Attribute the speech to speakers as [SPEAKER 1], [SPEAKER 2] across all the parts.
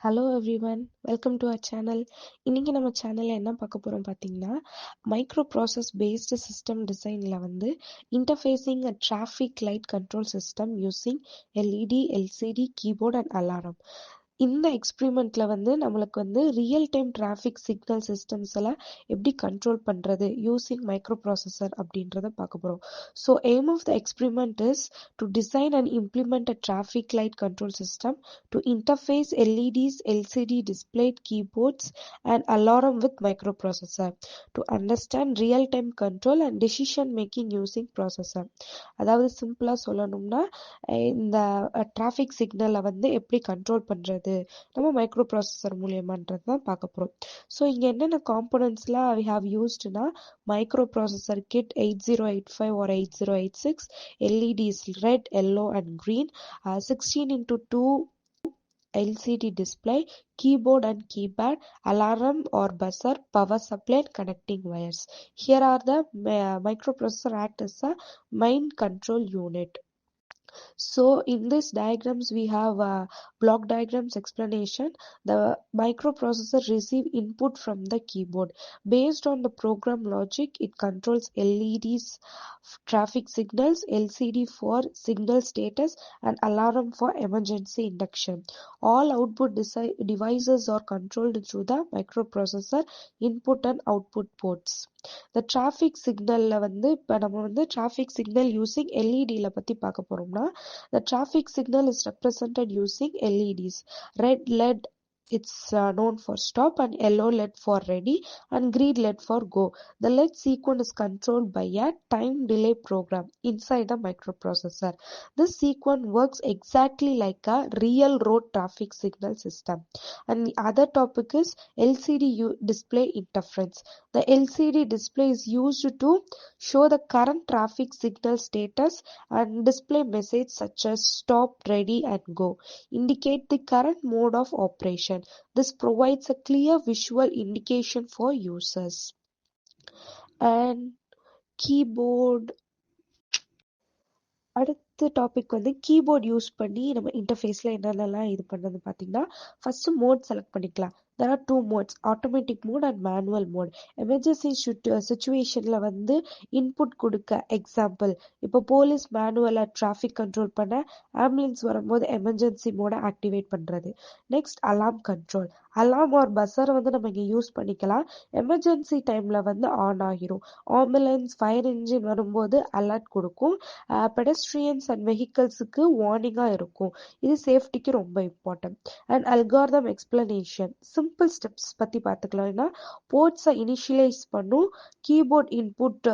[SPEAKER 1] Hello everyone, welcome to our channel. இன்னைக்கு நம்ம சேனல்ல என்ன பார்க்க போறோம் பார்த்தீங்கன்னா, மைக்ரோ ப்ராசஸ் பேஸ்டு சிஸ்டம் டிசைனில் interfacing a traffic light control system using LED, LCD, keyboard and alarm. இந்த எக்ஸ்பிரிமெண்ட்ல நம்மளுக்கு real time traffic signal systems எல்லாம் எப்படி கண்ட்ரோல் பண்றது யூசிங் மைக்ரோ ப்ராசஸர் அப்படின்றத பார்க்க போறோம். So aim of the experiment is to design and implement a traffic light control system to interface LEDs, LCD displayed keyboards and alarm with microprocessor to understand real-time control and decision making using processor. அதாவது சிம்பிளா சொல்லணும்னா இந்த traffic சிக்னலை எப்படி control பண்றது நம்ம micro processor மூலியமான்றது தான் பார்க்க போறோம். ஸோ இங்க என்னென்ன காம்போனன்ட்ஸ்லாம் we have usedனா microprocessor kit 8085 or 8086, LEDs red, yellow and green, 16x2 LCD display, keyboard and keypad, alarm or buzzer, power supply and connecting wires. Here are the microprocessor act as a main control unit. So in this diagrams we have block diagrams explanation. The microprocessor receive input from the keyboard. Based on the program logic, it controls LEDs traffic signals, LCD for signal status and alarm for emergency induction. All output devices are controlled through the microprocessor input and output ports. The traffic signal இப்ப நம்ம traffic signal using LED பத்தி பார்க்க போறோம்னா, the traffic signal is represented using LEDs. Red LED, it's known for stop, and yellow LED for ready, and green LED for go. The LED sequence is controlled by a time delay program inside the microprocessor. This sequence works exactly like a real road traffic signal system. And the other topic is LCD display interference. The LCD display is used to show the current traffic signal status and display message such as stop, ready and go, indicate the current mode of operation. This provides a clear visual indication for users. And keyboard, அடுத்த topic keyboard use பண்ணி நம்ம இன்டர்ஃபேஸ்ல என்னென்னலாம் இது பண்ணது பார்த்தீங்கன்னா, first mode select பண்ணிக்கலாம். there are two modes, automatic mode and manual mode. Emergency சுச்சுவேஷன்ல input கொடுக்க, எக்ஸாம்பிள் இப்போ போலீஸ் மேனுவலா டிராஃபிக் கண்ட்ரோல் பண்ண, ஆம்புலன்ஸ் வரும்போது எமர்ஜென்சி மோட ஆக்டிவேட் பண்றது. நெக்ஸ்ட் அலாம் கண்ட்ரோல். அலாம் ஆர் பஸ்ஸரை நம்ம இங்க யூஸ் பண்ணிக்கலாம். எமர்ஜென்சி டைம்ல ஆன் ஆகிரும். ஆம்புலன்ஸ், ஃபயர் இன்ஜின் வரும்போது அலர்ட் கொடுக்கும். பெடஸ்ட்ரியன்ஸ் அண்ட் வெஹிக்கிள்ஸுக்கு வார்னிங்கா இருக்கும். இது சேஃப்டிக்கு ரொம்ப important. And algorithm explanation, simple steps பத்தி பார்த்துக்கலாம். போர்ட்ஸை இனிஷியலைஸ் பண்ணும், கீபோர்ட் இன்புட்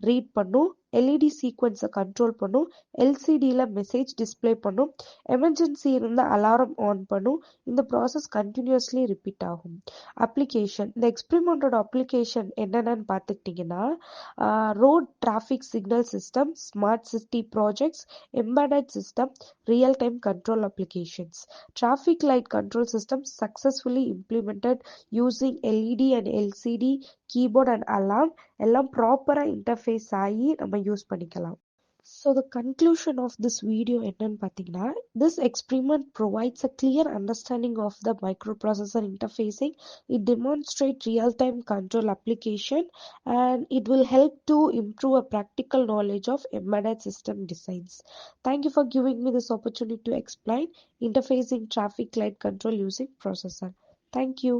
[SPEAKER 1] ரீட் பண்ணும், எல்இடி சீக்வன்ஸை கண்ட்ரோல் பண்ணும், எல்சிடியில் மெசேஜ் டிஸ்பிளே பண்ணும், எமர்ஜென்சி இருந்தால் அலாரம் ஆன் பண்ணும். இந்த ப்ராசஸ் கண்டினியூஸ்லி ரிப்பீட் ஆகும். அப்ளிகேஷன், இந்த எக்ஸ்பிரிமெண்டோட அப்ளிகேஷன் என்னென்னு பார்த்துக்கிட்டிங்கன்னா, road traffic signal system, smart city projects, embedded system, real time control applications. Traffic light control system successfully implemented using LED and LCD, keyboard and alarm எல்லாம் ப்ராப்பரா interface ஆகி நம்ம use பண்ணிக்கலாம். So the conclusion of this video என்னன்னு பார்த்தீங்கன்னா, this experiment provides a clear understanding of the microprocessor interfacing. It demonstrates real-time control application and it will help to improve a practical knowledge of embedded system designs. Thank you for giving me this opportunity to explain interfacing traffic light control using processor. Thank you.